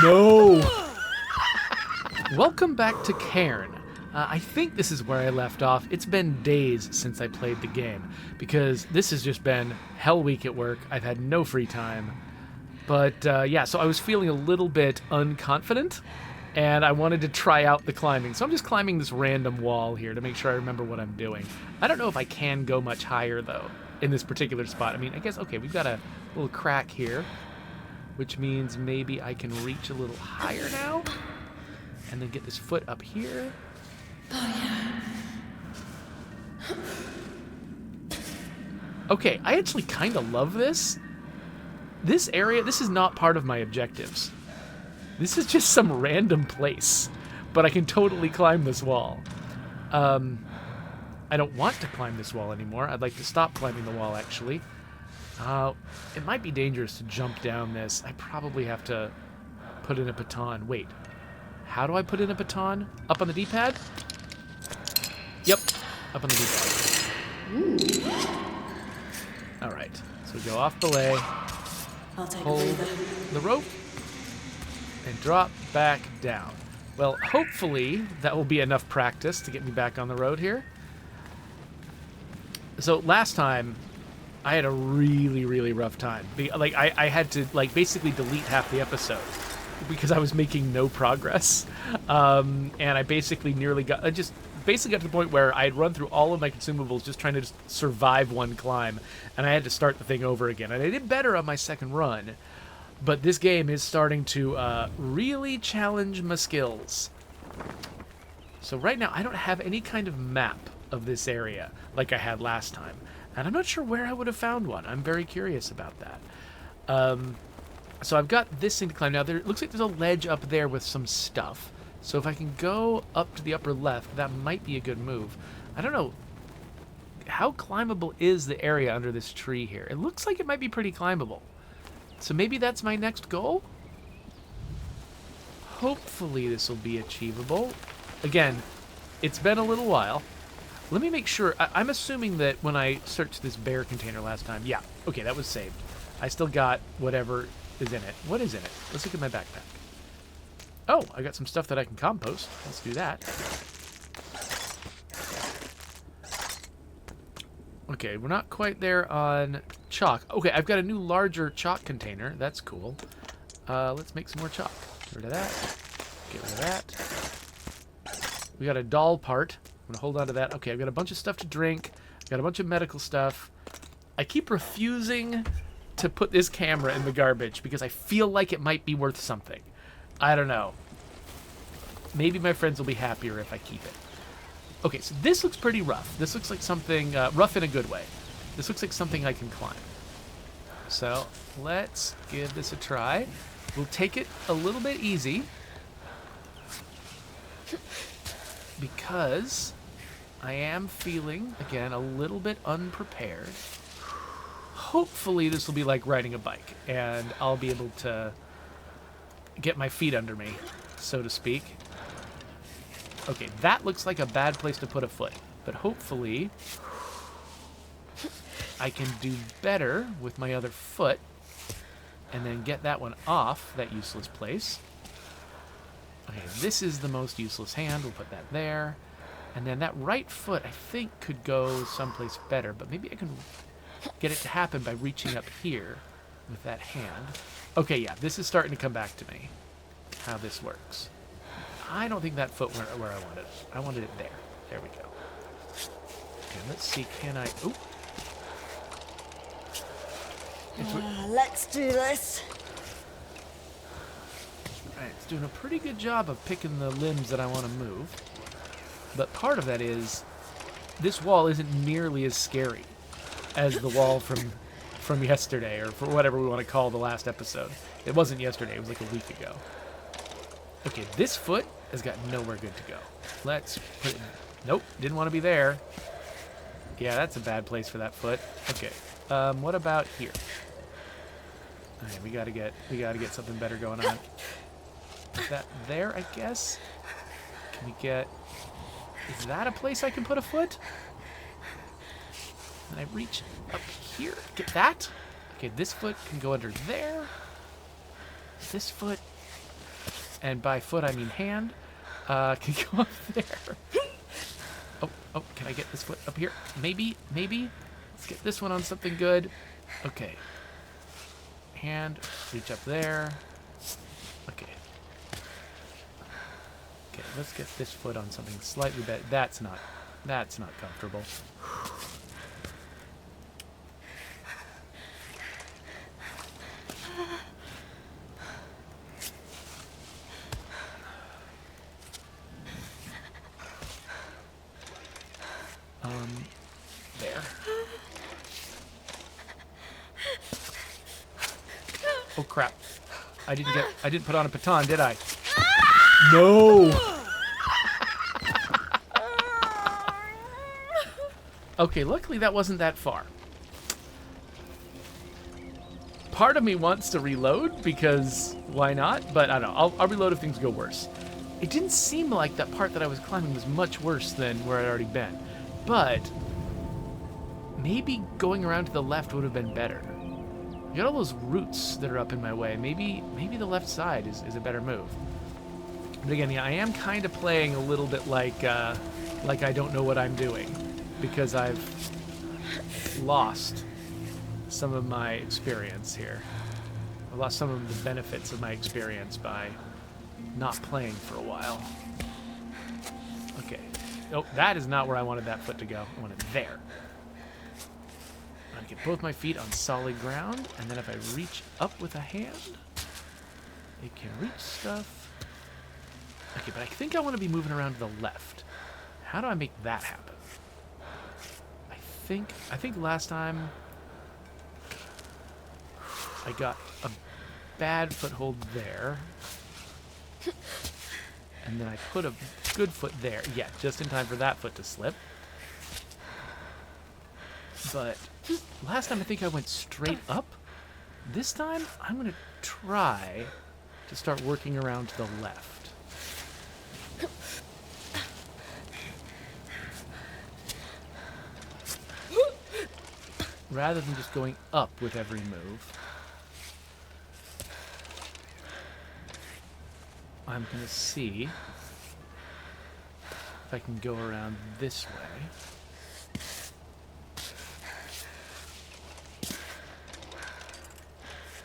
No! Welcome back to CAIRN. I think this is where I left off. It's been days since I played the game, because this has just been hell week at work. I've had no free time. But yeah, so I was feeling a little bit unconfident, and I wanted to try out the climbing. So I'm just climbing this random wall here to make sure I remember what I'm doing. I don't know if I can go much higher, though, in this particular spot. I mean, I guess, okay, we've got a little crack here, which means maybe I can reach a little higher now, and then get this foot up here. Okay, I actually kind of love this. This area, this is not part of my objectives. This is just some random place, but I can totally climb this wall. I don't want to climb this wall anymore. I'd like to stop climbing the wall, actually. It might be dangerous to jump down this. I probably have to put in a baton. Wait, how do I put in a baton? Up on the D-pad? Yep, up on the D-pad. All right, so go off belay, hold the rope, and drop back down. Well, hopefully that will be enough practice to get me back on the road here. So last time, I had a really, really rough time. Like, I had to, like, basically delete half the episode because I was making no progress. And I basically basically got to the point where I had run through all of my consumables just trying to just survive one climb, and I had to start the thing over again. And I did better on my second run, but this game is starting to really challenge my skills. So right now, I don't have any kind of map of this area like I had last time, and I'm not sure where I would have found one. I'm very curious about that. So I've got this thing to climb. Now, it looks like there's a ledge up there with some stuff. So if I can go up to the upper left, that might be a good move. I don't know. How climbable is the area under this tree here? It looks like it might be pretty climbable. So maybe that's my next goal? Hopefully this will be achievable. Again, it's been a little while. Let me make sure. I'm assuming that when I searched this bear container last time, yeah, okay, that was saved. I still got whatever is in it. What is in it? Let's look at my backpack. Oh, I got some stuff that I can compost. Let's do that. Okay, we're not quite there on chalk. Okay, I've got a new larger chalk container. That's cool. Let's make some more chalk. Get rid of that. Get rid of that. We got a doll part. I'm going to hold on to that. Okay, I've got a bunch of stuff to drink. I've got a bunch of medical stuff. I keep refusing to put this camera in the garbage because I feel like it might be worth something. I don't know. Maybe my friends will be happier if I keep it. Okay, so this looks pretty rough. This looks like something, rough in a good way. This looks like something I can climb. So let's give this a try. We'll take it a little bit easy, because I am feeling, again, a little bit unprepared. Hopefully this will be like riding a bike, and I'll be able to get my feet under me, so to speak. Okay, that looks like a bad place to put a foot, but hopefully I can do better with my other foot and then get that one off that useless place. Okay, this is the most useless hand. We'll put that there. And then that right foot, I think, could go someplace better, but maybe I can get it to happen by reaching up here with that hand. Okay, yeah, this is starting to come back to me, how this works. I don't think that foot went where I wanted it. I wanted it there. There we go. Okay, let's see, can I... Ooh. Let's do this. Alright, it's doing a pretty good job of picking the limbs that I want to move. But part of that is, this wall isn't nearly as scary as the wall from yesterday, or for whatever we want to call the last episode. It wasn't yesterday, it was like a week ago. Okay, this foot has got nowhere good to go. Let's put it... Nope, didn't want to be there. Yeah, that's a bad place for that foot. Okay, what about here? Okay, we gotta get something better going on. Is that there, I guess? Can we get... Is that a place I can put a foot? And I reach up here. Get that? Okay, this foot can go under there. This foot... and by foot I mean hand, can go up there. Oh, can I get this foot up here? Maybe. Let's get this one on something good. Okay. Hand, reach up there. Okay. Okay, let's get this foot on something slightly better. That's not comfortable. There. Oh crap. I didn't put on a baton, did I? No! Okay, luckily that wasn't that far. Part of me wants to reload, because why not? But I don't know, I'll reload if things go worse. It didn't seem like that part that I was climbing was much worse than where I'd already been. But maybe going around to the left would have been better. You got all those roots that are up in my way. Maybe the left side is a better move. But again, yeah, I am kind of playing a little bit like I don't know what I'm doing, because I've lost some of my experience here. I've lost some of the benefits of my experience by not playing for a while. Okay. Oh, that is not where I wanted that foot to go. I want it there. I get both my feet on solid ground, and then if I reach up with a hand, it can reach stuff. Okay, but I think I want to be moving around to the left. How do I make that happen? I think last time I got a bad foothold there. And then I put a good foot there. Yeah, just in time for that foot to slip. But last time I think I went straight up. This time I'm going to try to start working around to the left. Rather than just going up with every move. I'm going to see if I can go around this way.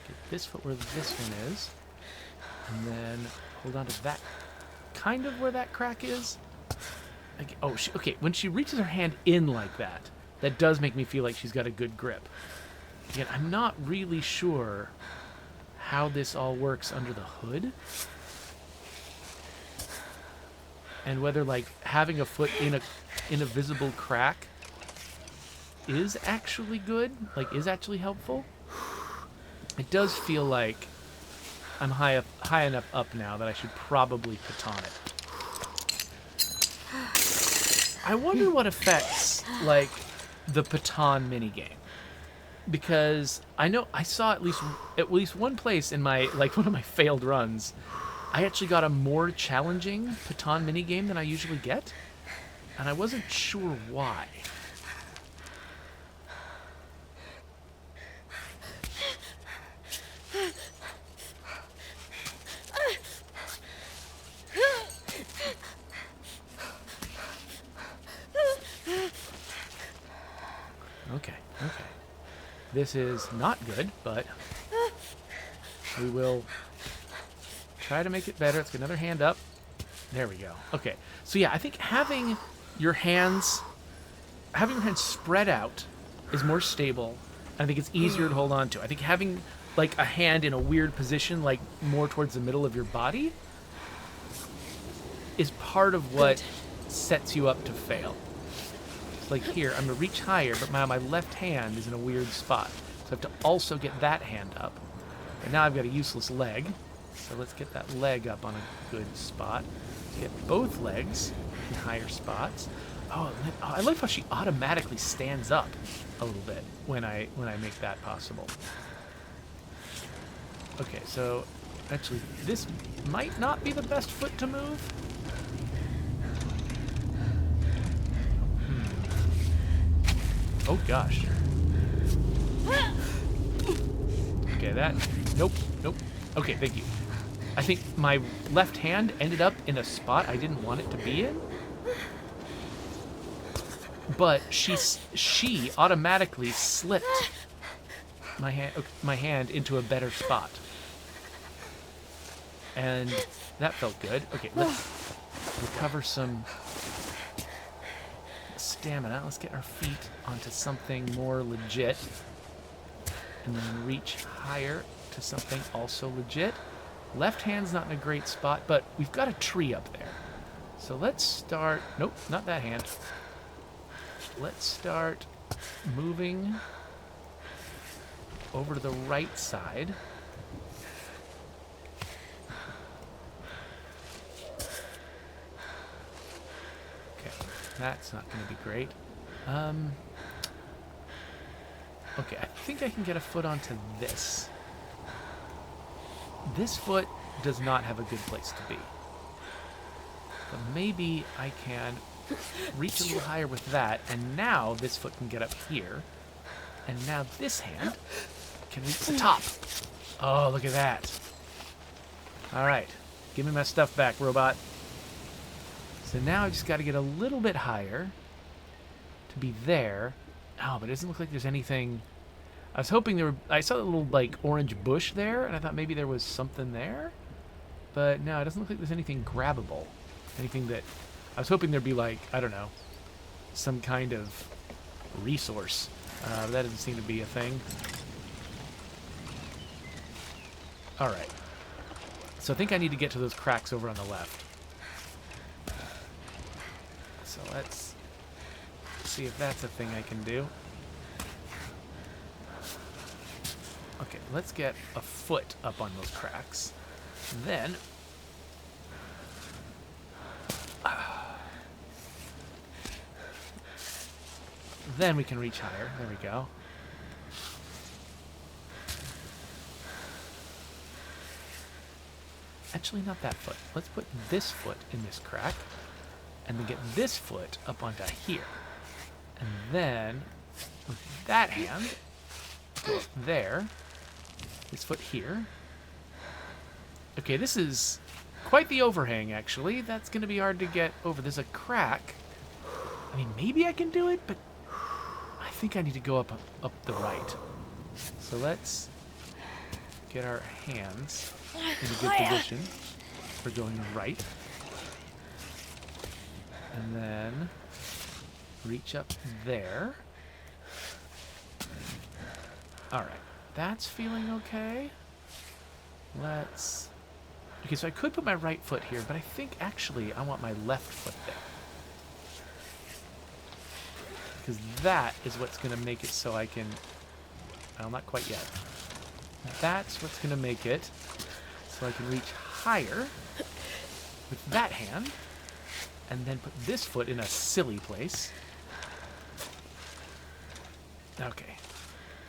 Get this foot where this one is. And then hold on to that, kind of where that crack is. Okay, when she reaches her hand in like that, that does make me feel like she's got a good grip. Again, I'm not really sure how this all works under the hood. And whether, like, having a foot in a visible crack is actually good, like, is actually helpful. It does feel like I'm high enough up now that I should probably baton it. I wonder what affects, like, the baton minigame. Because I know I saw at least one place in my, like, one of my failed runs, I actually got a more challenging baton minigame than I usually get, and I wasn't sure why. Okay. This is not good, but we will try to make it better. Let's get another hand up. There we go. Okay. So yeah, I think having your hands spread out is more stable. I think it's easier to hold on to. I think having like a hand in a weird position, like more towards the middle of your body, is part of what sets you up to fail. Like here, I'm gonna reach higher, but my left hand is in a weird spot. So I have to also get that hand up. And now I've got a useless leg. So let's get that leg up on a good spot. Get both legs in higher spots. Oh, I like how she automatically stands up a little bit when I make that possible. Okay, so actually this might not be the best foot to move. Oh gosh. Okay, that. Nope. Okay, thank you. I think my left hand ended up in a spot I didn't want it to be in. But she automatically slipped my hand into a better spot. And that felt good. Okay, let's recover some stamina. Let's get our feet onto something more legit. And then reach higher to something also legit. Left hand's not in a great spot, but we've got a tree up there. So let's start... Nope, not that hand. Let's start moving over to the right side. Okay, that's not going to be great. Okay, I think I can get a foot onto this. This foot does not have a good place to be. But maybe I can reach a little higher with that, and now this foot can get up here. And now this hand can reach the top. Oh, look at that. Alright, give me my stuff back, robot. So now I just got to get a little bit higher to be there. Oh, but it doesn't look like there's anything... I was hoping there were... I saw a little, like, orange bush there, and I thought maybe there was something there. But no, it doesn't look like there's anything grabbable. Anything that... I was hoping there'd be, like, I don't know, some kind of resource. But that doesn't seem to be a thing. Alright. So I think I need to get to those cracks over on the left. So let's see if that's a thing I can do. Okay, let's get a foot up on those cracks. Then... then we can reach higher. There we go. Actually, not that foot. Let's put this foot in this crack. And then get this foot up onto here. And then, with that hand, go up there. This foot here. Okay, this is quite the overhang, actually. That's going to be hard to get over. There's a crack. I mean, maybe I can do it, but I think I need to go up the right. So let's get our hands in a good position for going right. And then reach up there. Alright, that's feeling okay. Let's... Okay, so I could put my right foot here, but I think actually I want my left foot there. Because that is what's going to make it so I can... Well, not quite yet. That's what's going to make it so I can reach higher with that hand. And then put this foot in a silly place. Okay.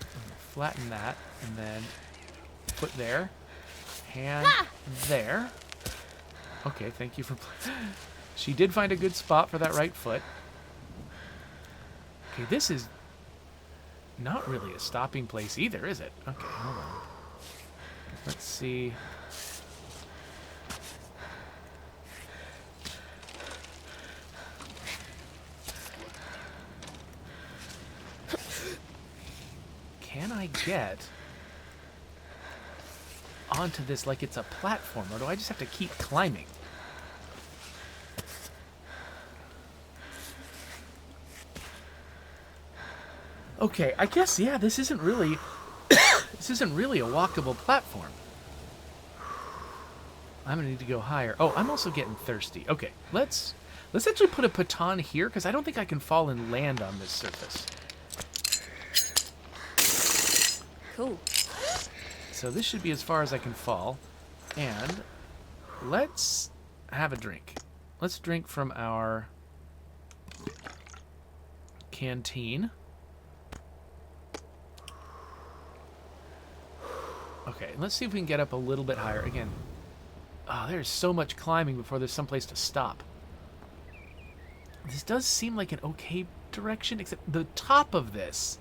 I'm gonna flatten that, and then foot there. Hand there. Okay, thank you for... She did find a good spot for that right foot. Okay, this is not really a stopping place either, is it? Okay, hold on. Let's see... Can I get onto this like it's a platform, or do I just have to keep climbing? Okay, I guess, yeah, this isn't really this isn't really a walkable platform. I'm gonna need to go higher. Oh, I'm also getting thirsty. Okay, let's actually put a baton here, because I don't think I can fall and land on this surface. Cool. So this should be as far as I can fall. And let's have a drink. Let's drink from our canteen. Okay, let's see if we can get up a little bit higher. Again, oh, there's so much climbing before there's someplace to stop. This does seem like an okay direction, except the top of this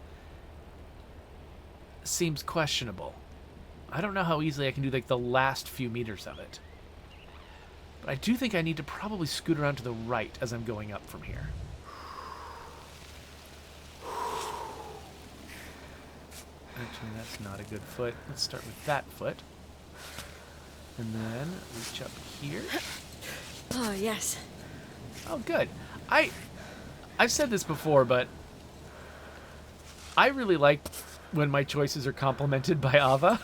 seems questionable. I don't know how easily I can do like the last few meters of it. But I do think I need to probably scoot around to the right as I'm going up from here. Actually, that's not a good foot. Let's start with that foot. And then reach up here. Oh, yes. Oh, good. I've said this before, but I really like when my choices are complimented by Aava.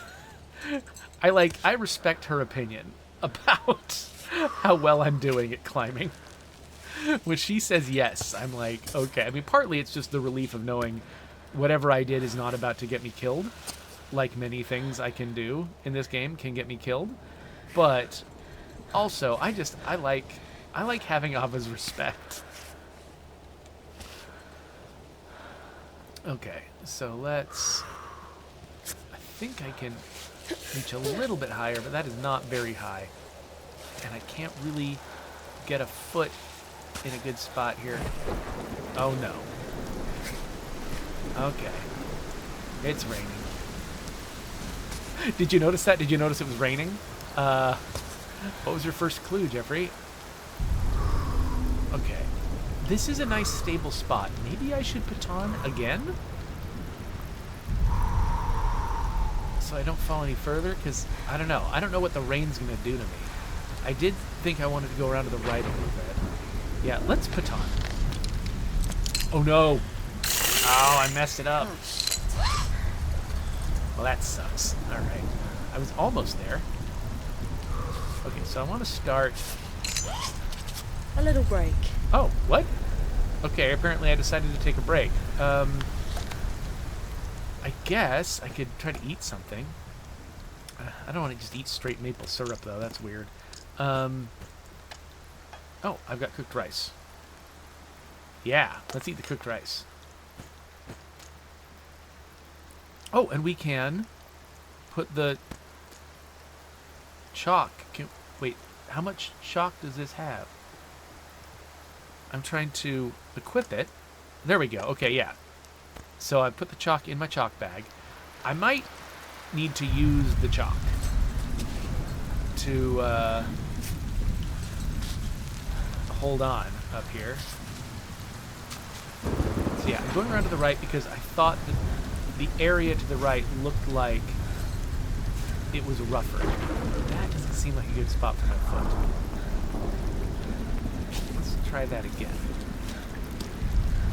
I respect her opinion about how well I'm doing at climbing. When she says yes, I'm like, okay. I mean, partly it's just the relief of knowing whatever I did is not about to get me killed. Like many things I can do in this game can get me killed. But also, I like having Ava's respect. Okay, so let's... I think I can reach a little bit higher, but that is not very high. And I can't really get a foot in a good spot here. Oh no. Okay. It's raining. Did you notice that? Did you notice it was raining? What was your first clue, Jeffrey? Okay. This is a nice stable spot. Maybe I should baton again? So I don't fall any further? Because, I don't know. I don't know what the rain's going to do to me. I did think I wanted to go around to the right a little bit. Yeah, let's baton. Oh no! Oh, I messed it up. Well, that sucks. Alright. I was almost there. Okay, so I want to start... A little break. Oh, what? Okay, apparently I decided to take a break. I guess I could try to eat something. I don't want to just eat straight maple syrup, though. That's weird. Oh, I've got cooked rice. Yeah, let's eat the cooked rice. Oh, and we can put the chalk. Wait, how much chalk does this have? I'm trying to equip it. There we go. Okay, yeah. So I put the chalk in my chalk bag. I might need to use the chalk to hold on up here. So yeah, I'm going around to the right because I thought that the area to the right looked like it was rougher. That doesn't seem like a good spot for my foot. Let's try that again.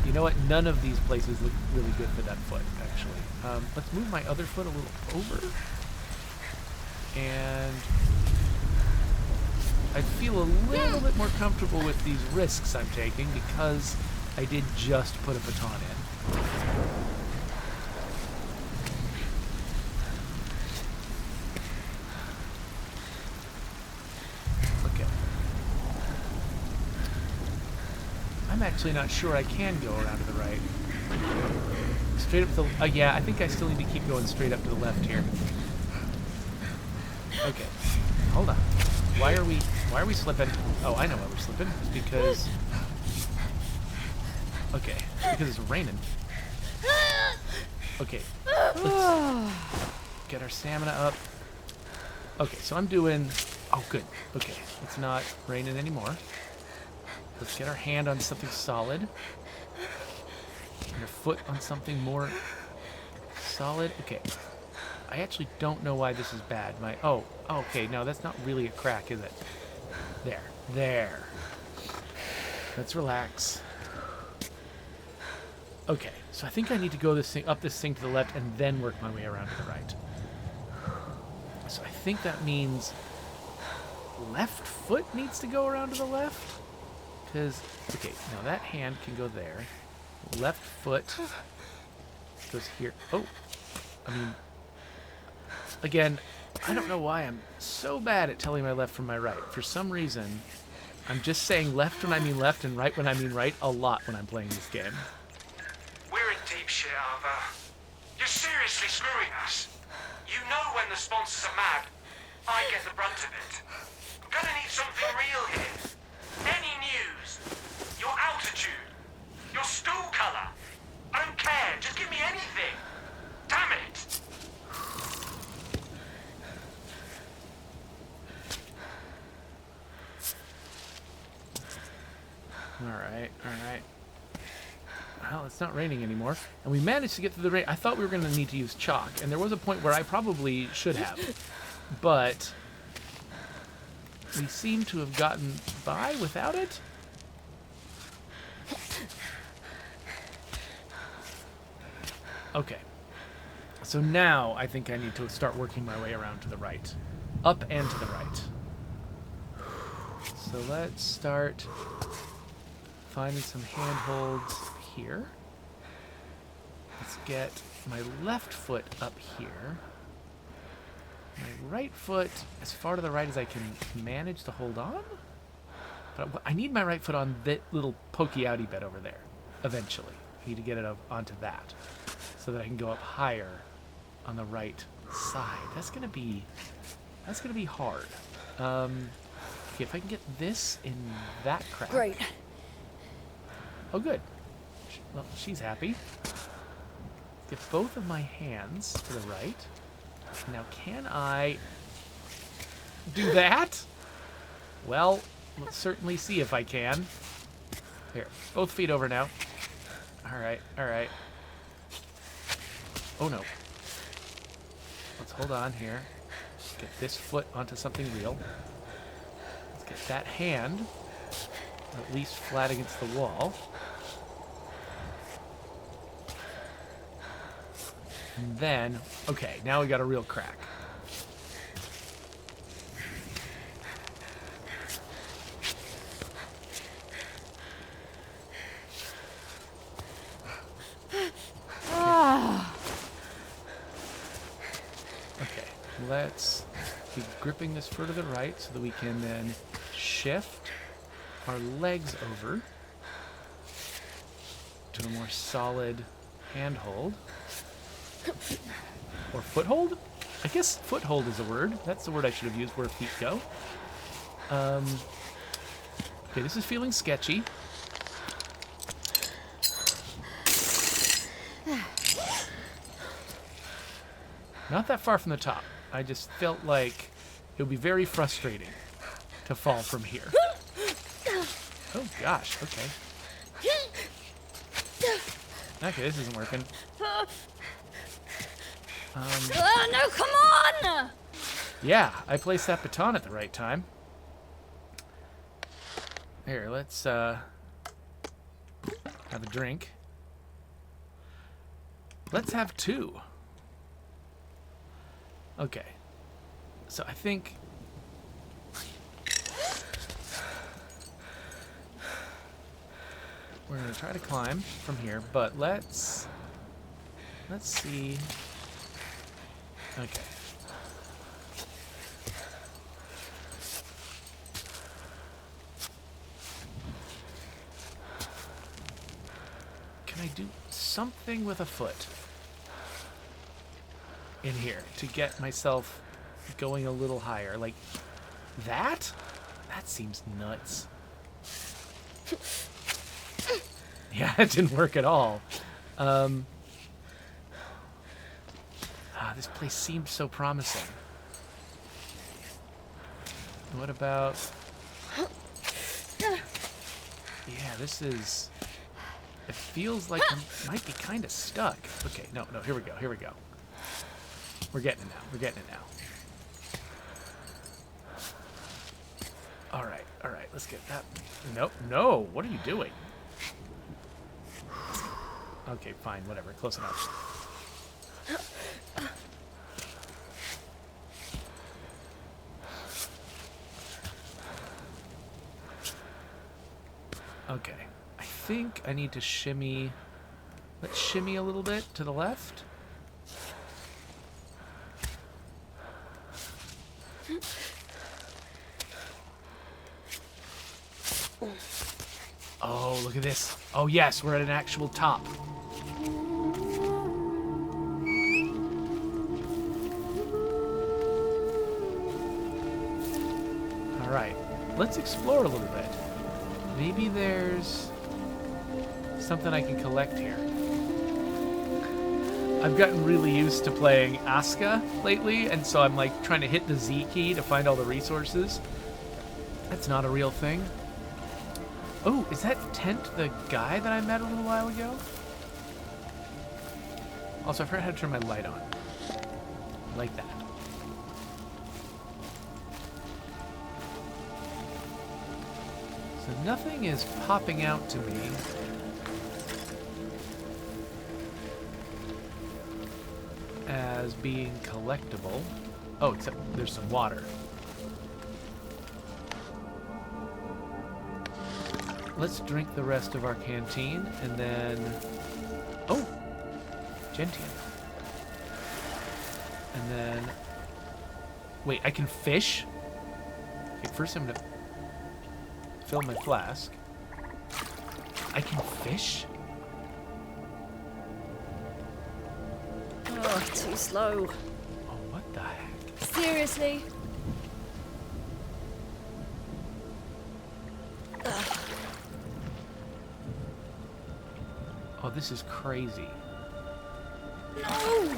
You know what? None of these places look really good for that foot, actually. Let's move my other foot a little over. And I feel a little bit more comfortable with these risks I'm taking because I did just put a baton in. Okay. I'm actually not sure I can go around to the right. Straight up to the... yeah, I think I still need to keep going straight up to the left here. Okay. Hold on. Why are we slipping? Oh, I know why we're slipping. It's because... Okay. It's because it's raining. Okay. Let's get our stamina up. Okay, so I'm doing... Oh, good. Okay. It's not raining anymore. Let's get our hand on something solid. And our foot on something more solid. Okay. I actually don't know why this is bad. Oh, okay. No, that's not really a crack, is it? There. Let's relax. Okay, so I think I need to go up this thing to the left and then work my way around to the right. So I think that means left foot needs to go around to the left. Because, okay, now that hand can go there. Left foot goes here. Oh, I mean, again, I don't know why I'm so bad at telling my left from my right. For some reason, I'm just saying left when I mean left and right when I mean right a lot when I'm playing this game. We're in deep shit, Aava. You're seriously screwing us. You know when the sponsors are mad, I get the brunt of it. I'm gonna need something real here. Any news? Your altitude? Your stool color? I don't care. Just give me anything. Damn it. Alright, alright. Well, it's not raining anymore. And we managed to get through the rain. I thought we were going to need to use chalk. And there was a point where I probably should have. But we seem to have gotten by without it. Okay. So now I think I need to start working my way around to the right. Up and to the right. So let's start finding some handholds here. Let's get my left foot up here. My right foot as far to the right as I can manage to hold on. But I need my right foot on that little pokey outy bit over there. Eventually. I need to get it up onto that. So that I can go up higher on the right side. That's gonna be hard. Okay, if I can get this in that crack. Great. Oh, good. Well, she's happy. Get both of my hands to the right. Now, can I do that? Well, let's certainly see if I can. Here, both feet over now. All right, all right. Oh, no. Let's hold on here. Get this foot onto something real. Let's get that hand at least flat against the wall. And then, okay, now we got a real crack. Okay, let's be gripping this fur to the right so that we can then shift our legs over to a more solid handhold. Or foothold? I guess foothold is a word. That's the word I should have used where feet go. Okay, this is feeling sketchy. Not that far from the top. I just felt like it would be very frustrating to fall from here. Oh gosh, okay. Okay, this isn't working. No, come on! Yeah, I placed that baton at the right time. Here, let's have a drink. Let's have two. Okay. So I think we're gonna try to climb from here, but let's see. Okay. Can I do something with a foot in here to get myself going a little higher? Like that? That seems nuts. Yeah, it didn't work at all. This place seemed so promising. What about... Yeah, this is... It feels like I might be kind of stuck. Okay, no, here we go, here we go. We're getting it now, we're getting it now. Alright, let's get that... No, what are you doing? Okay, fine, whatever, close enough. Okay, I think I need to shimmy. Let's shimmy a little bit to the left. Oh, look at this. Oh, yes, we're at an actual top. All right, let's explore a little bit. Maybe there's something I can collect here. I've gotten really used to playing Asuka lately, and so I'm like trying to hit the Z key to find all the resources. That's not a real thing. Oh, is that Tent the guy that I met a little while ago? Also, I forgot how to turn my light on. Like that. So nothing is popping out to me. As being collectible. Oh, except there's some water. Let's drink the rest of our canteen, and then... Oh! Gentian. And then... Wait, I can fish? Okay, first I'm gonna fill my flask. I can fish? Oh, too slow. Oh, what the heck? Seriously? Oh, this is crazy. No!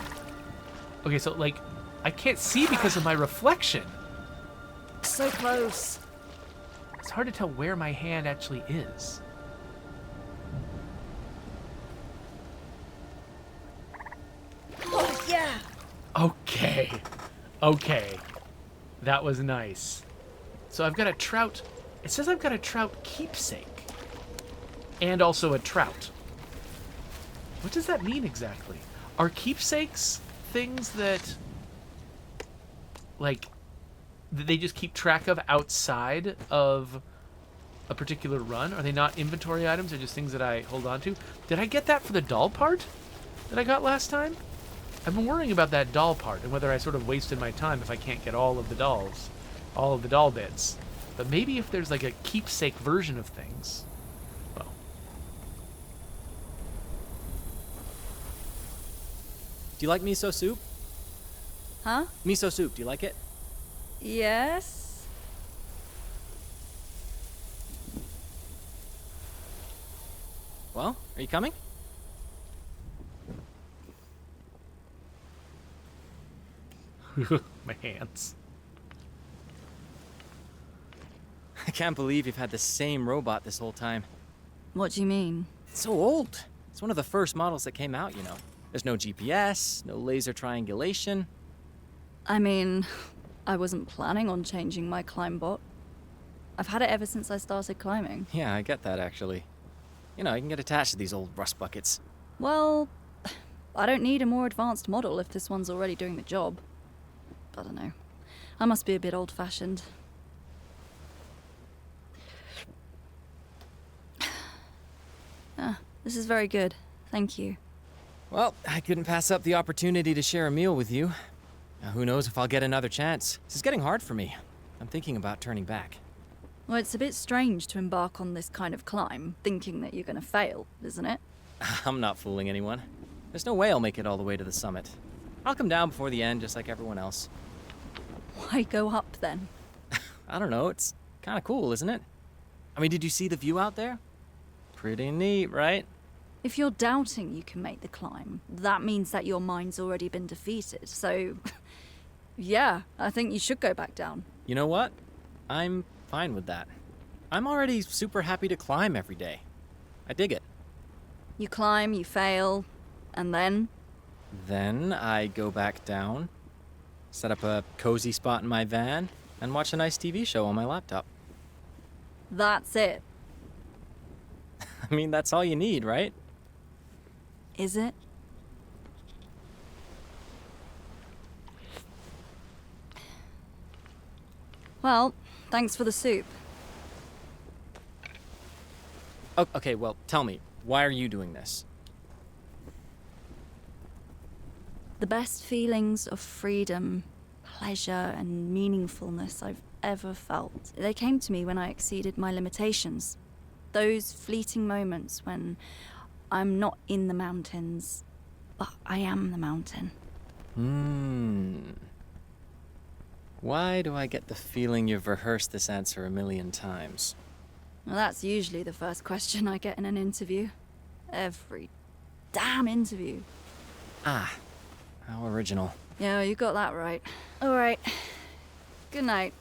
Okay, so, like, I can't see because of my reflection. So close. It's hard to tell where my hand actually is. Oh, yeah! Okay. Okay. That was nice. So I've got a trout. It says I've got a trout keepsake. And also a trout. What does that mean exactly? Are keepsakes things that, like, that they just keep track of outside of a particular run? Are they not inventory items? They're just things that I hold on to? Did I get that for the doll part that I got last time? I've been worrying about that doll part and whether I sort of wasted my time if I can't get all of the dolls, all of the doll bits. But maybe if there's like a keepsake version of things, well. Do you like miso soup? Huh? Miso soup, do you like it? Yes? Well, are you coming? My hands. I can't believe you've had the same robot this whole time. What do you mean? It's so old. It's one of the first models that came out, you know. There's no GPS, no laser triangulation. I mean, I wasn't planning on changing my climb bot. I've had it ever since I started climbing. Yeah, I get that actually. You know, you can get attached to these old rust buckets. Well, I don't need a more advanced model if this one's already doing the job. I don't know. I must be a bit old-fashioned. Ah, this is very good. Thank you. Well, I couldn't pass up the opportunity to share a meal with you. Now, who knows if I'll get another chance. This is getting hard for me. I'm thinking about turning back. Well, it's a bit strange to embark on this kind of climb, thinking that you're gonna fail, isn't it? I'm not fooling anyone. There's no way I'll make it all the way to the summit. I'll come down before the end, just like everyone else. Why go up then? I don't know, it's kind of cool, isn't it? I mean, did you see the view out there? Pretty neat, right? If you're doubting you can make the climb, that means that your mind's already been defeated. So, yeah, I think you should go back down. You know what? I'm fine with that. I'm already super happy to climb every day. I dig it. You climb, you fail, and then? Then I go back down, set up a cozy spot in my van, and watch a nice TV show on my laptop. That's it. I mean, that's all you need, right? Is it? Well, thanks for the soup. Okay, well, tell me, why are you doing this? The best feelings of freedom, pleasure, and meaningfulness I've ever felt. They came to me when I exceeded my limitations. Those fleeting moments when I'm not in the mountains, but I am the mountain. Why do I get the feeling you've rehearsed this answer a million times? Well, that's usually the first question I get in an interview. Every damn interview. Ah, how original. Yeah, you got that right. All right. Good night.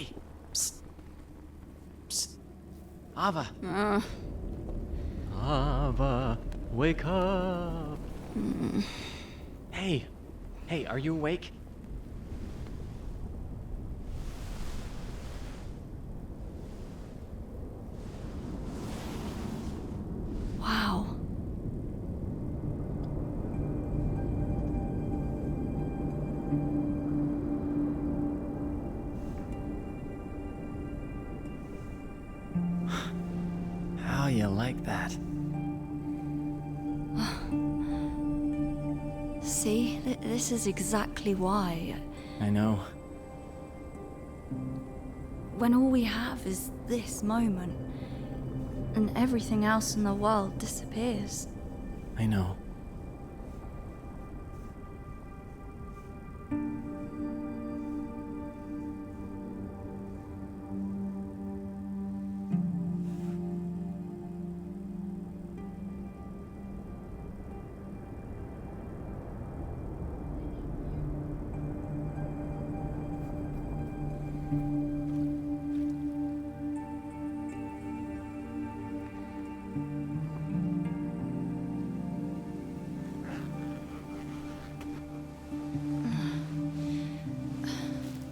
Hey. Psst. Psst. Aava. Aava, wake up. Hey. Hey, are you awake? Wow. How you like that? See, this is exactly why. I know. When all we have is this moment, and everything else in the world disappears. I know.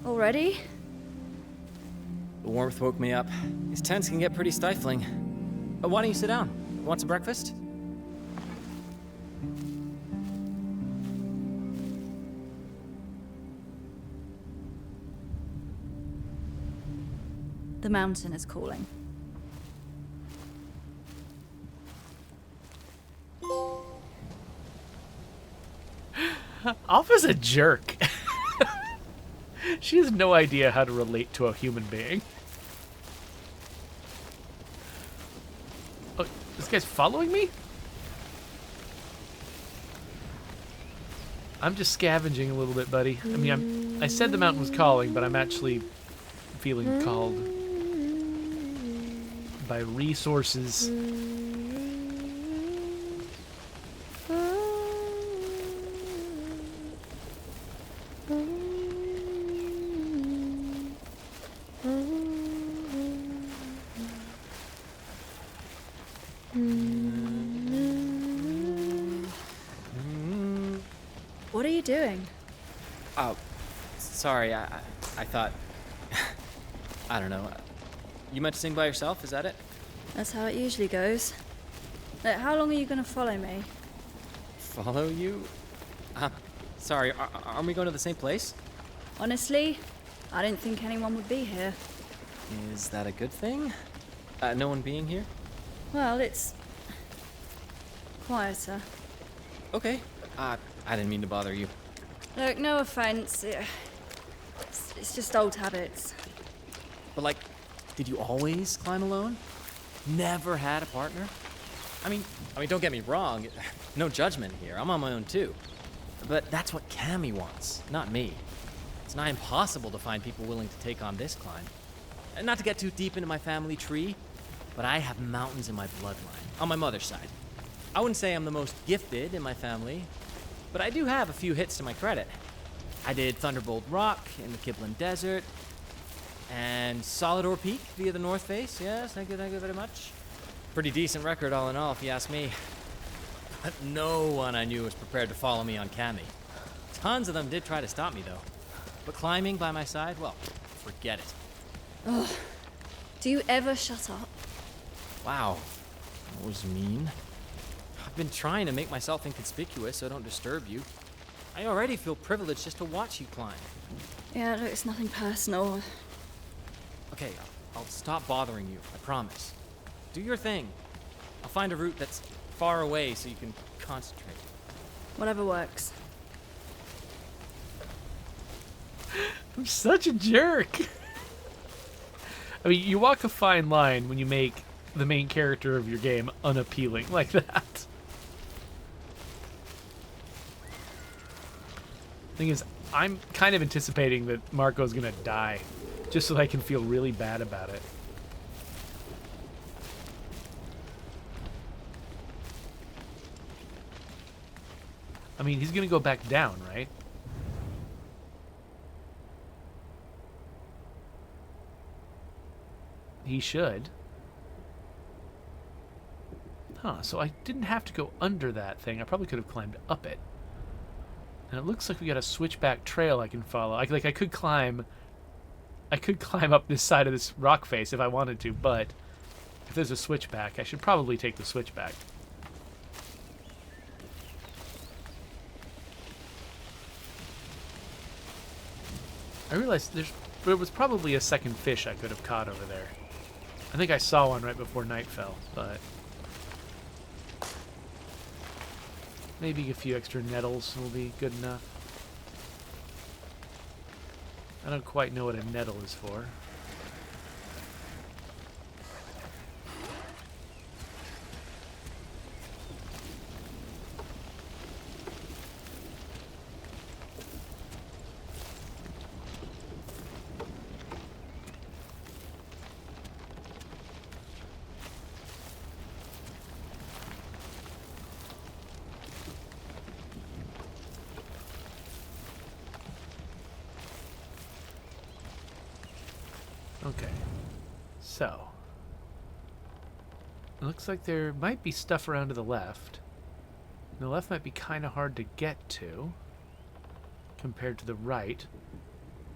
Already? The warmth woke me up. These tents can get pretty stifling. Why don't you sit down? Want some breakfast? The mountain is calling. Aava's a jerk. She has no idea how to relate to a human being. Oh, this guy's following me? I'm just scavenging a little bit, buddy. I mean, I said the mountain was calling, but I'm actually feeling called by resources. What are you doing? Oh, sorry. I thought. I don't know. You meant to sing by yourself? Is that it? That's how it usually goes. Look, how long are you gonna follow me? Follow you? Sorry. Aren't we going to the same place? Honestly, I didn't think anyone would be here. Is that a good thing? No one being here? Well, it's quieter. Okay. I didn't mean to bother you. Look, no offense. It's just old habits. But like, did you always climb alone? Never had a partner? I mean, don't get me wrong. No judgment here. I'm on my own too. But that's what Cammy wants, not me. It's nigh impossible to find people willing to take on this climb. And not to get too deep into my family tree, but I have mountains in my bloodline, on my mother's side. I wouldn't say I'm the most gifted in my family, but I do have a few hits to my credit. I did Thunderbolt Rock in the Kibblin Desert, and Solid Ore Peak via the North Face. Yes, thank you very much. Pretty decent record all in all, if you ask me. But no one I knew was prepared to follow me on Cammy. Tons of them did try to stop me, though. But climbing by my side, well, forget it. Ugh. Do you ever shut up? Wow, that was mean. I've been trying to make myself inconspicuous so I don't disturb you. I already feel privileged just to watch you climb. Yeah, look, it's nothing personal. Okay, I'll stop bothering you, I promise. Do your thing. I'll find a route that's far away so you can concentrate. Whatever works. I'm such a jerk. I mean, you walk a fine line when you make the main character of your game unappealing like that. Thing is, I'm kind of anticipating that Marco's gonna die, just so I can feel really bad about it. I mean, he's gonna go back down, right? he should. Huh, so I didn't have to go under that thing. I probably could have climbed up it. And it looks like we got a switchback trail I can follow. I could climb up this side of this rock face if I wanted to, but if there's a switchback, I should probably take the switchback. I realized there was probably a second fish I could have caught over there. I think I saw one right before night fell, but maybe a few extra nettles will be good enough. I don't quite know what a nettle is for. Okay, so it looks like there might be stuff around to the left. The left might be kind of hard to get to compared to the right,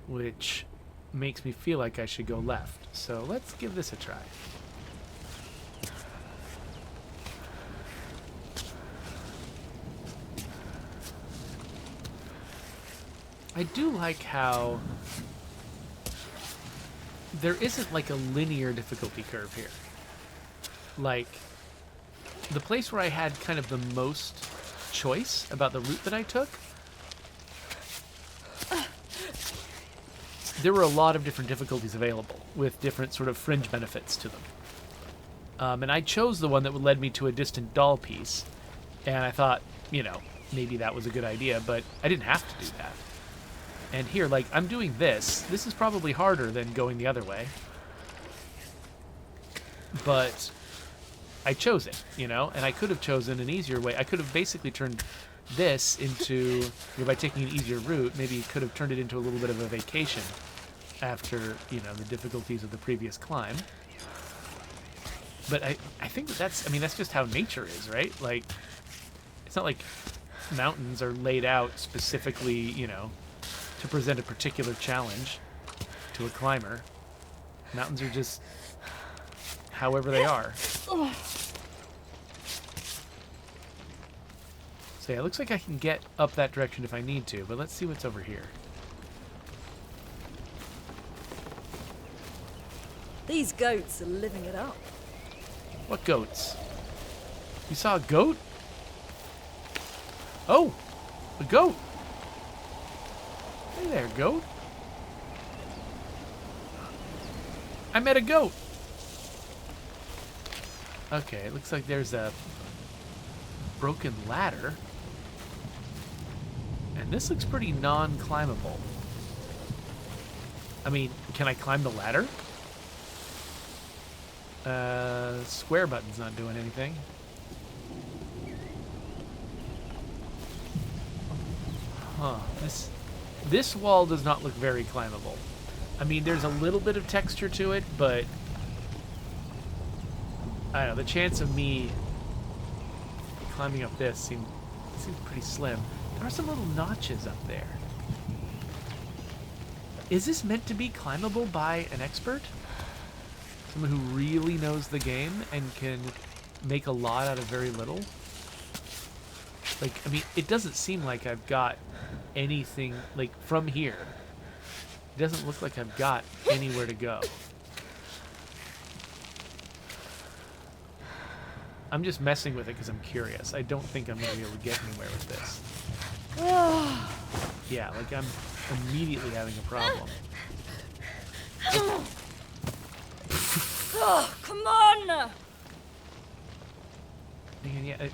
which makes me feel like I should go left. So let's give this a try. I do like how there isn't like a linear difficulty curve here. Like, the place where I had kind of the most choice about the route that I took, there were a lot of different difficulties available with different sort of fringe benefits to them. And I chose the one that would lead me to a distant doll piece, and I thought, you know, maybe that was a good idea, but I didn't have to do that. And here, like, I'm doing this. This is probably harder than going the other way. But I chose it, you know? And I could have chosen an easier way. I could have basically turned this into, you know, by taking an easier route, maybe could have turned it into a little bit of a vacation after, you know, the difficulties of the previous climb. But I think that's just how nature is, right? Like, it's not like mountains are laid out specifically, you know, to present a particular challenge to a climber. Mountains are just however they are. So yeah, it looks like I can get up that direction if I need to, but let's see what's over here. These goats are living it up. What goats? You saw a goat? Oh, a goat. Hey there, goat. I met a goat. Okay, it looks like there's a broken ladder. And this looks pretty non-climbable. I mean, can I climb the ladder? Square button's not doing anything. Huh, this wall does not look very climbable. I mean, there's a little bit of texture to it, but I don't know, the chance of me climbing up this seems pretty slim. There are some little notches up there. Is this meant to be climbable by an expert? Someone who really knows the game and can make a lot out of very little? Like, I mean, it doesn't seem like I've got anything, like, from here. It doesn't look like I've got anywhere to go. I'm just messing with it because I'm curious. I don't think I'm going to be able to get anywhere with this. Yeah, like, I'm immediately having a problem. Oh, come on! And yeah,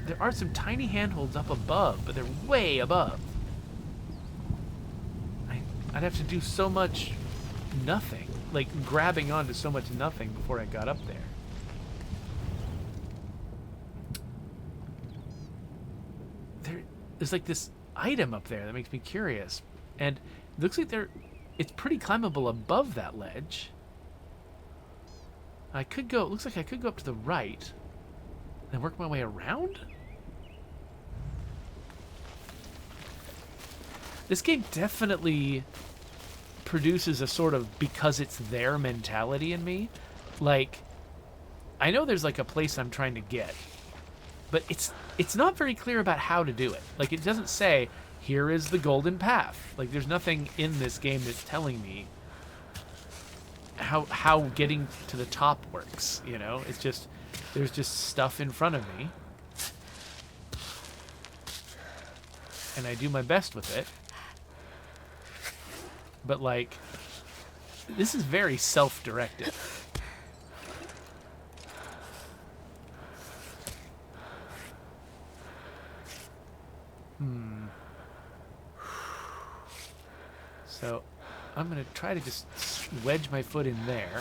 there are some tiny handholds up above, but they're way above. I'd have to do so much nothing, like grabbing onto so much nothing before I got up there. There's like this item up there that makes me curious, and it looks like it's pretty climbable above that ledge. I could go, it looks like I could go up to the right and work my way around? This game definitely produces a sort of because it's their mentality in me. Like, I know there's like a place I'm trying to get, but it's not very clear about how to do it. Like, it doesn't say, here is the golden path. Like, there's nothing in this game that's telling me how getting to the top works, you know? It's just, there's just stuff in front of me. And I do my best with it. But, like, this is very self-directed. So, I'm going to try to just wedge my foot in there.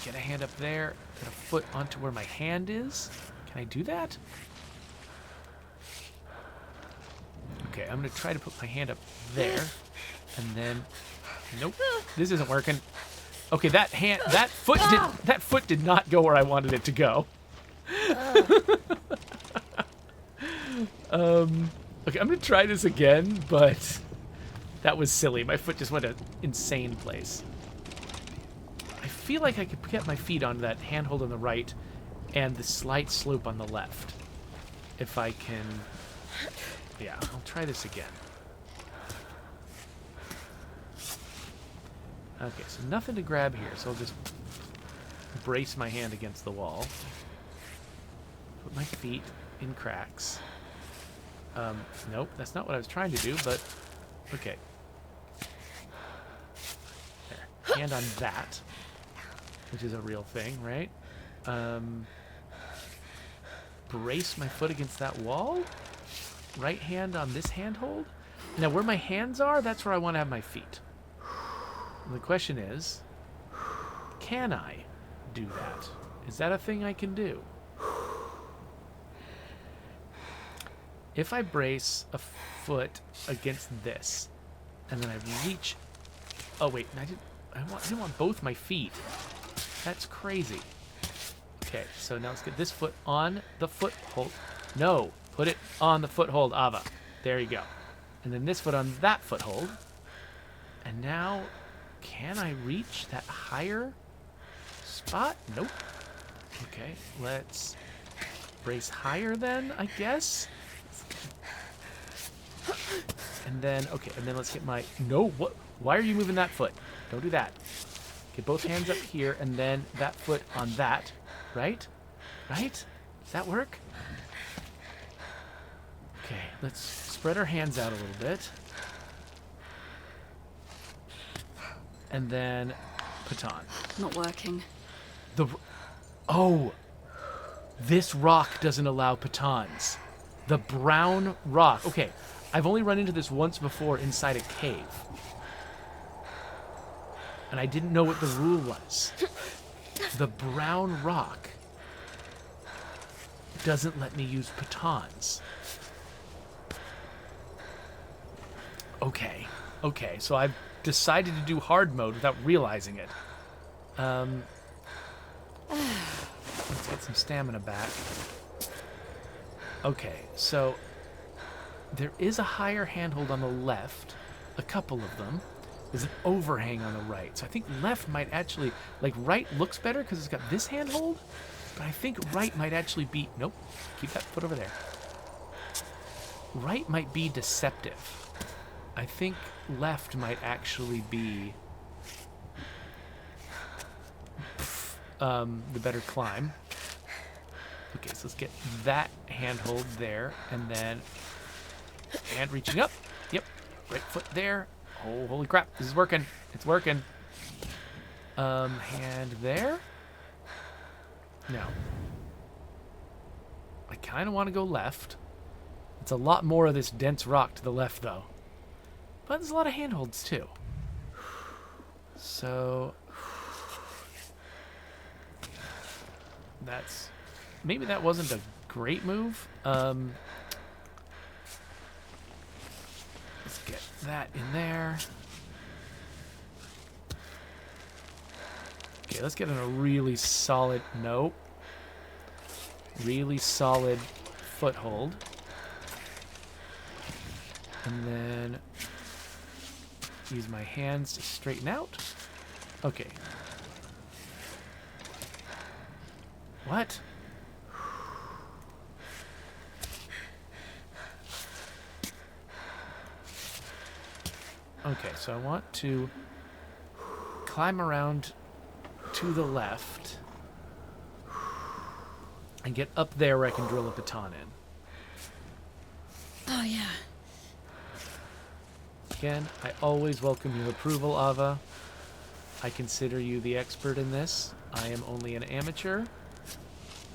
Get a hand up there. Get a foot onto where my hand is. Can I do that? Okay, I'm going to try to put my hand up there. And then... Nope. This isn't working. Okay, that foot did not go where I wanted it to go. Okay, I'm going to try this again, but that was silly. My foot just went an insane place. I feel like I could get my feet on that handhold on the right and the slight slope on the left. If I can... Yeah, I'll try this again. Okay, so nothing to grab here, so I'll just brace my hand against the wall. Put my feet in cracks. Nope, that's not what I was trying to do, but... Okay. There. Hand on that. Which is a real thing, right? Brace my foot against that wall. Right hand on this handhold. Now, where my hands are, that's where I want to have my feet. And the question is, can I do that? Is that a thing I can do? If I brace a foot against this, and then I reach... Oh, wait, I didn't want both my feet. That's crazy. Okay, so now let's get this foot on the foothold. No, put it on the foothold, Aava. There you go. And then this foot on that foothold. And now, can I reach that higher spot? Nope. Okay, let's brace higher then, I guess. And then, okay, and then let's get my... No, what? Why are you moving that foot? Don't do that. Get both hands up here, and then that foot on that. Right? Right? Does that work? Okay, let's spread our hands out a little bit. And then, Patan. Not working. Oh! This rock doesn't allow Patans. The brown rock. Okay, I've only run into this once before inside a cave. And I didn't know what the rule was. The brown rock doesn't let me use Patans. Okay, so I've decided to do hard mode without realizing it. Let's get some stamina back. Okay, so there is a higher handhold on the left, a couple of them. There's an overhang on the right. So I think left might actually, like right looks better because it's got this handhold, but I think right might actually be, nope, keep that foot over there. Right might be deceptive. I think left might actually be the better climb. Okay, so let's get that handhold there, and then hand reaching up. Yep, right foot there. Oh, holy crap, this is working. It's working. Hand there. Now, I kind of want to go left. It's a lot more of this dense rock to the left, though. But there's a lot of handholds, too. So, that's... Maybe that wasn't a great move. Let's get that in there. Okay, let's get in a really solid... Nope. Really solid foothold. And then use my hands to straighten out. Okay. What? Okay, so I want to climb around to the left and get up there where I can drill a baton in. Oh, yeah. Again, I always welcome your approval, Aava. I consider you the expert in this. I am only an amateur, and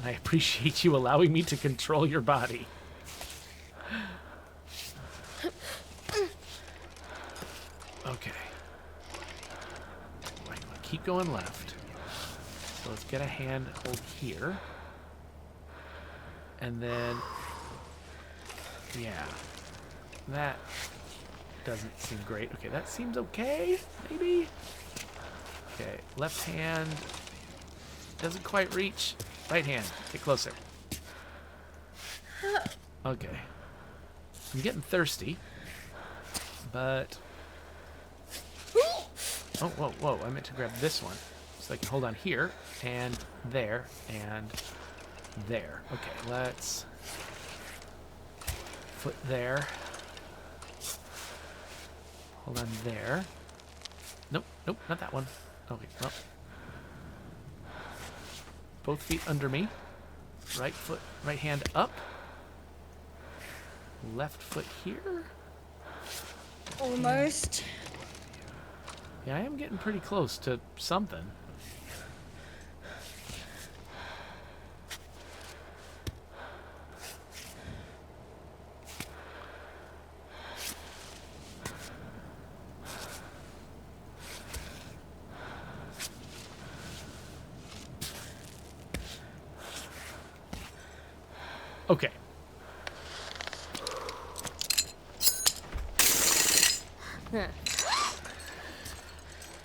I appreciate you allowing me to control your body. Okay. Right, keep going left. So let's get a handhold here. And then... yeah. That doesn't seem great. Okay, that seems okay, maybe? Okay, left hand doesn't quite reach. Right hand, get closer. Okay. I'm getting thirsty, but... oh, whoa, whoa, I meant to grab this one. So I can hold on here, and there, and there. Okay, let's... foot there. Hold on there. Nope, nope, not that one. Okay, well. Both feet under me. Right foot, right hand up. Left foot here. Almost. Yeah, I am getting pretty close to something. Okay.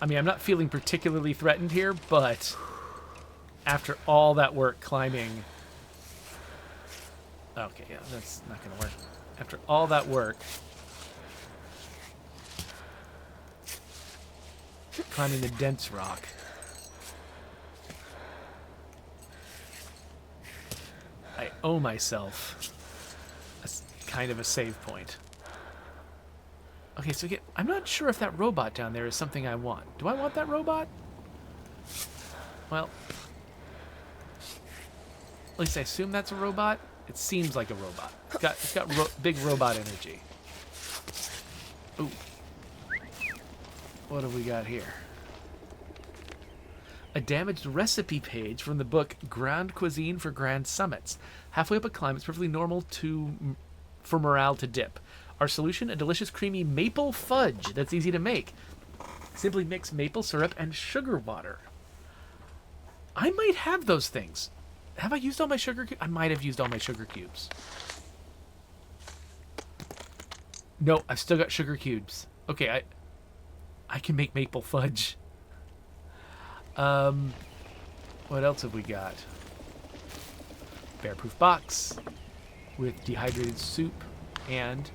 I mean, I'm not feeling particularly threatened here, but after all that work climbing... okay, yeah, that's not going to work. After all that work climbing the dense rock... I owe myself kind of a save point. Okay, so again, I'm not sure if that robot down there is something I want. Do I want that robot? Well, at least I assume that's a robot. It seems like a robot. It's got big robot energy. Ooh. What have we got here? A damaged recipe page from the book Grand Cuisine for Grand Summits. Halfway up a climb, it's perfectly normal for morale to dip. Our solution, a delicious creamy maple fudge that's easy to make. Simply mix maple syrup and sugar water. I might have those things. Have I used all my sugar cubes? I might have used all my sugar cubes. No, I've still got sugar cubes. Okay, I can make maple fudge. What else have we got? Bear-proof box with dehydrated soup and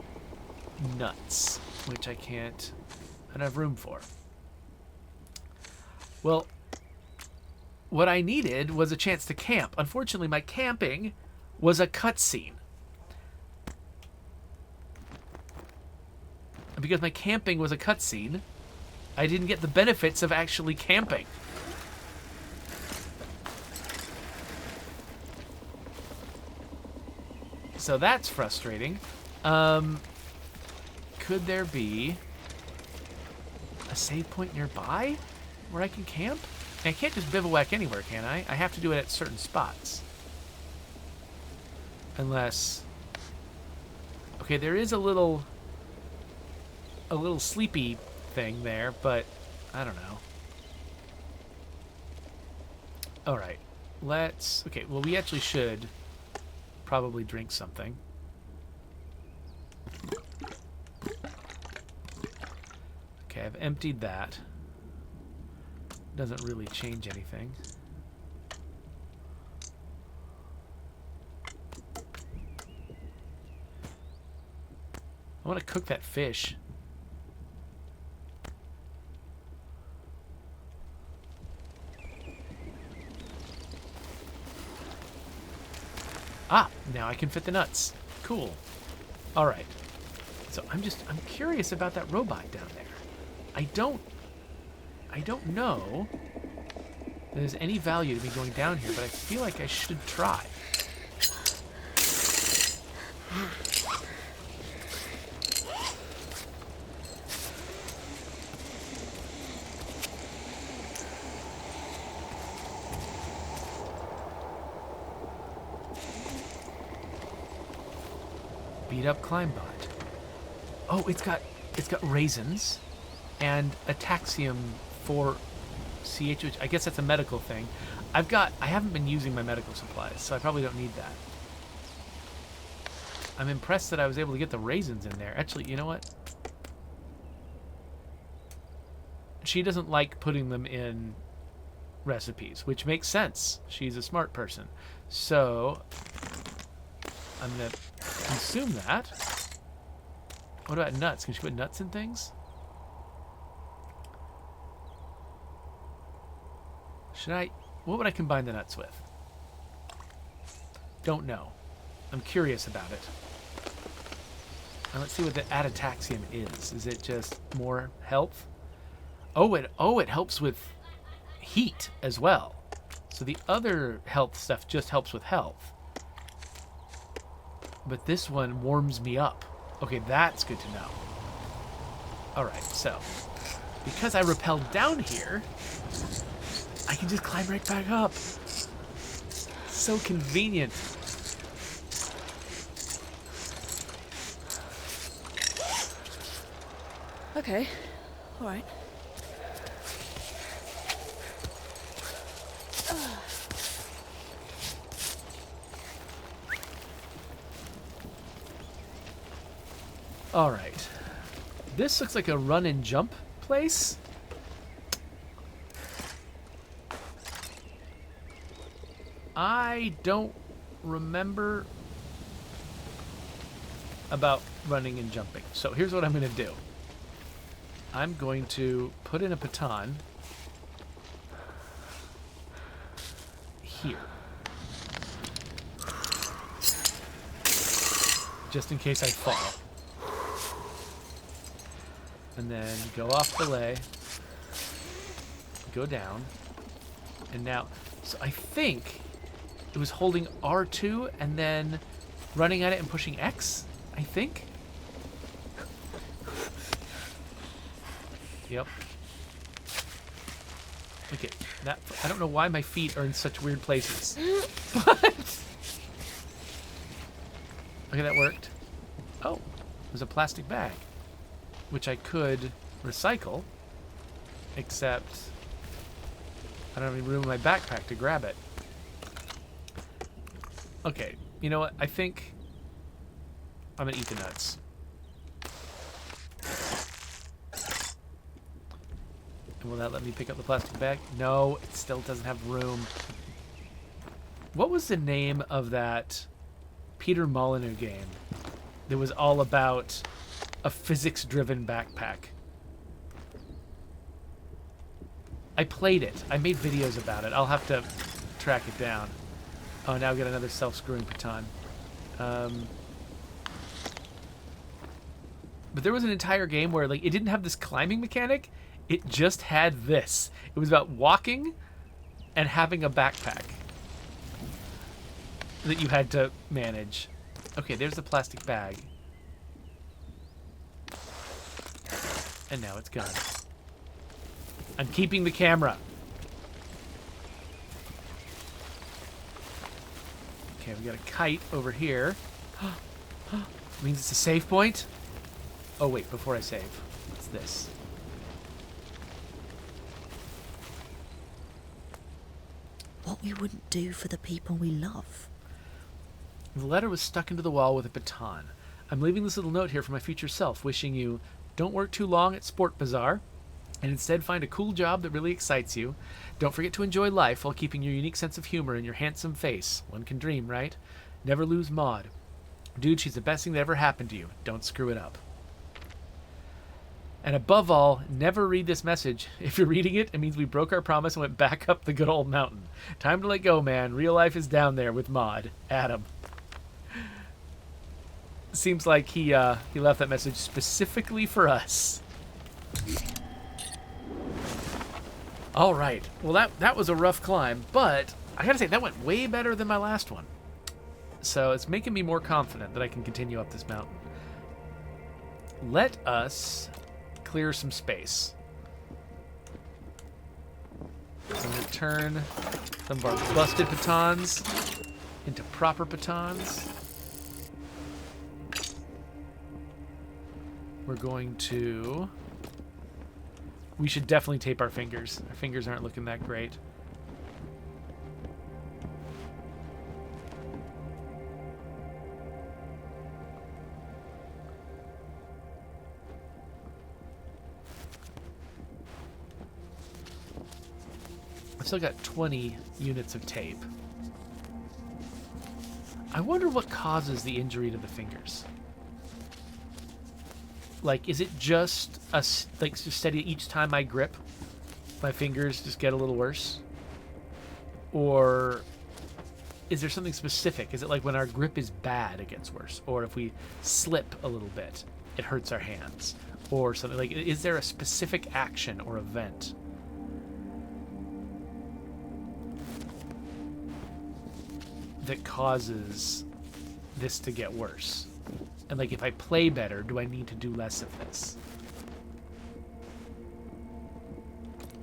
nuts, which I don't have room for. Well, what I needed was a chance to camp. Unfortunately, my camping was a cutscene. And because my camping was a cutscene, I didn't get the benefits of actually camping. So that's frustrating. Could there be a save point nearby where I can camp? I can't just bivouac anywhere, can I? I have to do it at certain spots. Unless... okay, there is a little sleepy thing there, but I don't know. Alright, let's... okay, well, we actually should probably drink something. Okay, I've emptied that. doesn't really change anything. I want to cook that fish. Ah, now I can fit the nuts. Cool. All right. So I'm curious about that robot down there. I don't know if there's any value to me going down here, but I feel like I should try. Beat up Climbot. Oh, it's got raisins and ataxium for CH, which I guess that's a medical thing. I haven't been using my medical supplies, so I probably don't need that. I'm impressed that I was able to get the raisins in there. Actually, you know what? She doesn't like putting them in recipes, which makes sense. She's a smart person. So I'm gonna consume that. What about nuts? Can she put nuts in things? What would I combine the nuts with? Don't know. I'm curious about it. Now let's see what the adataxium is. Is it just more health? Oh, it helps with heat as well. So the other health stuff just helps with health. But this one warms me up. Okay, that's good to know. Alright, so because I rappelled down here, I can just climb right back up. So convenient. Okay, alright. Alright. This looks like a run and jump place. I don't remember about running and jumping. So here's what I'm going to do. I'm going to put in a baton here. Just in case I fall. And then go off belay. Go down. And now, so I think it was holding R2 and then running at it and pushing X, I think. Yep. Okay, that, I don't know why my feet are in such weird places. But okay, that worked. Oh, it was a plastic bag, which I could recycle, except I don't have any room in my backpack to grab it. Okay, you know what? I think I'm gonna eat the nuts. And will that let me pick up the plastic bag? No, it still doesn't have room. What was the name of that Peter Molyneux game that was all about a physics-driven backpack? I played it. I made videos about it. I'll have to track it down. Oh, now I get another self-screwing baton. But there was an entire game where like it didn't have this climbing mechanic. It just had this. It was about walking and having a backpack that you had to manage. Okay, there's the plastic bag. And now it's gone. I'm keeping the camera. Okay, we got a kite over here. Means it's a save point? Oh, wait, before I save. What's this? What we wouldn't do for the people we love. The letter was stuck into the wall with a baton. I'm leaving this little note here for my future self, wishing you don't work too long at Sport Bazaar. and instead find a cool job that really excites you. Don't forget to enjoy life while keeping your unique sense of humor and your handsome face. One can dream, right? Never lose Maud. Dude, she's the best thing that ever happened to you. Don't screw it up. And above all, never read this message. If you're reading it, it means we broke our promise and went back up the good old mountain. Time to let go, man. Real life is down there with Maud. Adam. Seems like he left that message specifically for us. All right. Well, that was a rough climb, but I gotta say, that went way better than my last one. So it's making me more confident that I can continue up this mountain. Let us clear some space. I'm going to turn some of our busted batons into proper batons. We're going to... We should definitely tape our fingers. Our fingers aren't looking that great. I've still got 20 units of tape. I wonder what causes the injury to the fingers. Like, is it just just steady each time I grip, my fingers just get a little worse? Or is there something specific? Is it like when our grip is bad, it gets worse? Or if we slip a little bit, it hurts our hands? Or something like, is there a specific action or event that causes this to get worse? And like, if I play better, do I need to do less of this?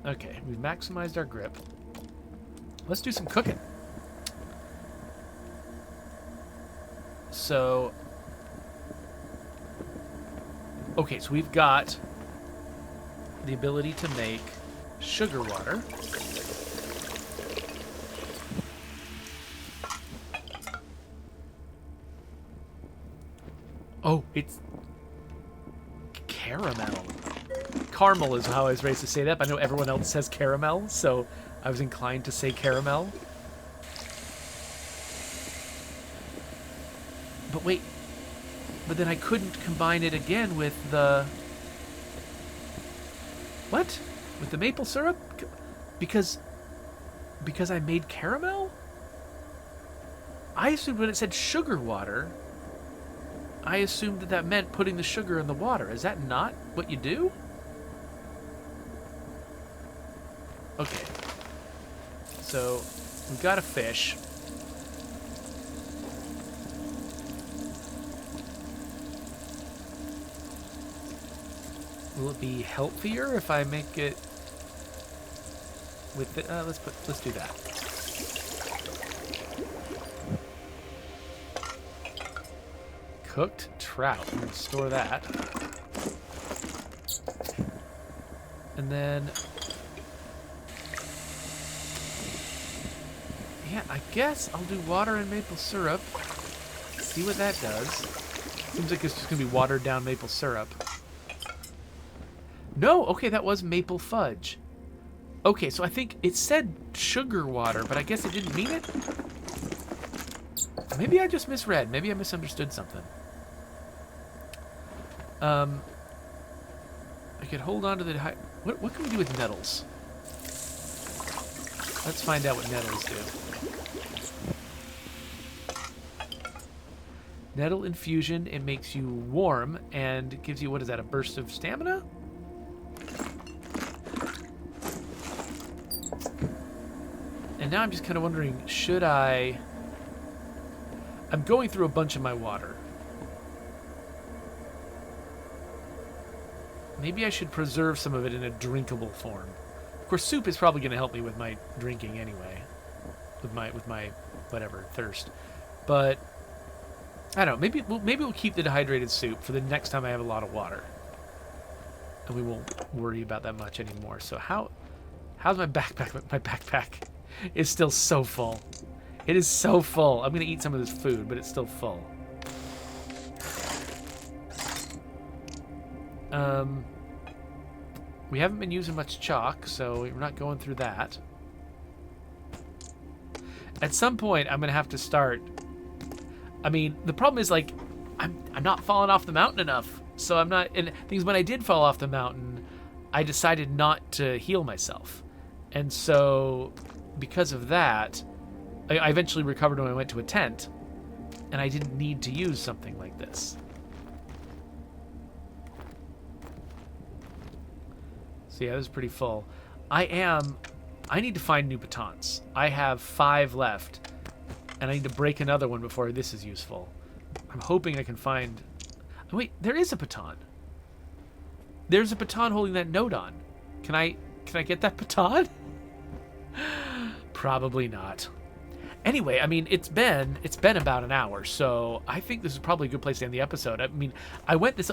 Okay, we've maximized our grip. Let's do some cooking. So, okay, so we've got the ability to make sugar water. Oh, it's caramel. Caramel is how I was raised to say that, but I know everyone else says caramel, so I was inclined to say caramel. But wait, but then I couldn't combine it again with the... What? With the maple syrup? Because I made caramel? I assumed when it said sugar water, I assumed that meant putting the sugar in the water. Is that not what you do? Okay. So, we've got a fish. Will it be healthier if I make it with the, let's do that. Cooked trout. I'm gonna store that. And then, yeah, I guess I'll do water and maple syrup. See what that does. Seems like it's just gonna be watered down maple syrup. No, okay, that was maple fudge. Okay, so I think it said sugar water, but I guess it didn't mean it? Maybe I just misread. Maybe I misunderstood something. I could hold on to the... What can we do with nettles? Let's find out what nettles do. Nettle infusion, it makes you warm and gives you, what is that, a burst of stamina? And now I'm just kind of wondering, should I... I'm going through a bunch of my water. Maybe I should preserve some of it in a drinkable form. Of course, soup is probably going to help me with my drinking anyway. With my whatever, thirst. But, I don't know, maybe we'll keep the dehydrated soup for the next time I have a lot of water. And we won't worry about that much anymore. So how's my backpack? My backpack is still so full. It is so full. I'm going to eat some of this food, but it's still full. We haven't been using much chalk, so we're not going through that. At some point, I'm going to have to start... I mean, the problem is, like, I'm not falling off the mountain enough. So I'm not... And things, when I did fall off the mountain, I decided not to heal myself. And so, because of that, I eventually recovered when I went to a tent. And I didn't need to use something like this. So yeah, it was pretty full. I need to find new batons. I have 5 left, and I need to break another one before this is useful. I'm hoping I can find... Oh, wait, there is a baton. There's a baton holding that note on. Can I get that baton? Probably not. Anyway, I mean, it's been about an hour, so I think this is probably a good place to end the episode. I mean,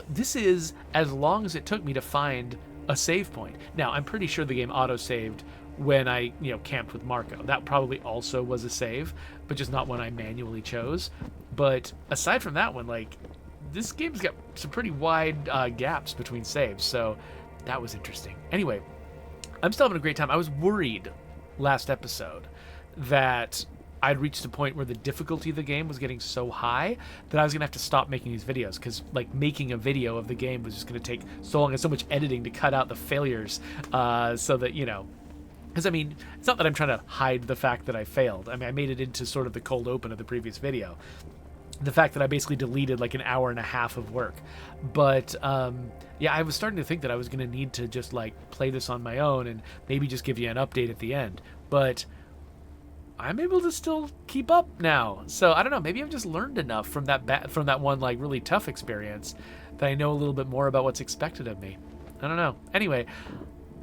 this is as long as it took me to find a save point. Now, I'm pretty sure the game auto-saved when I, camped with Marco. That probably also was a save, but just not one I manually chose. But aside from that one, like, this game's got some pretty wide gaps between saves, so that was interesting. Anyway, I'm still having a great time. I was worried last episode that I'd reached a point where the difficulty of the game was getting so high that I was going to have to stop making these videos, because like making a video of the game was just going to take so long and so much editing to cut out the failures, so that, because I mean, it's not that I'm trying to hide the fact that I failed. I mean, I made it into sort of the cold open of the previous video. The fact that I basically deleted like an hour and a half of work. But yeah, I was starting to think that I was going to need to just like play this on my own and maybe just give you an update at the end. But I'm able to still keep up now. So I don't know, maybe I've just learned enough from that one like really tough experience that I know a little bit more about what's expected of me. I don't know. Anyway,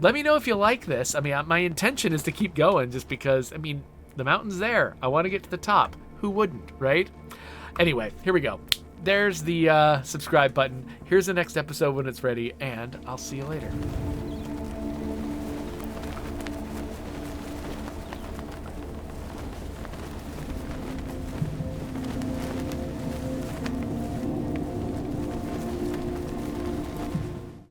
let me know if you like this. I mean, my intention is to keep going just because, I mean, the mountain's there. I want to get to the top. Who wouldn't, right? Anyway, here we go. There's the subscribe button. Here's the next episode when it's ready, and I'll see you later.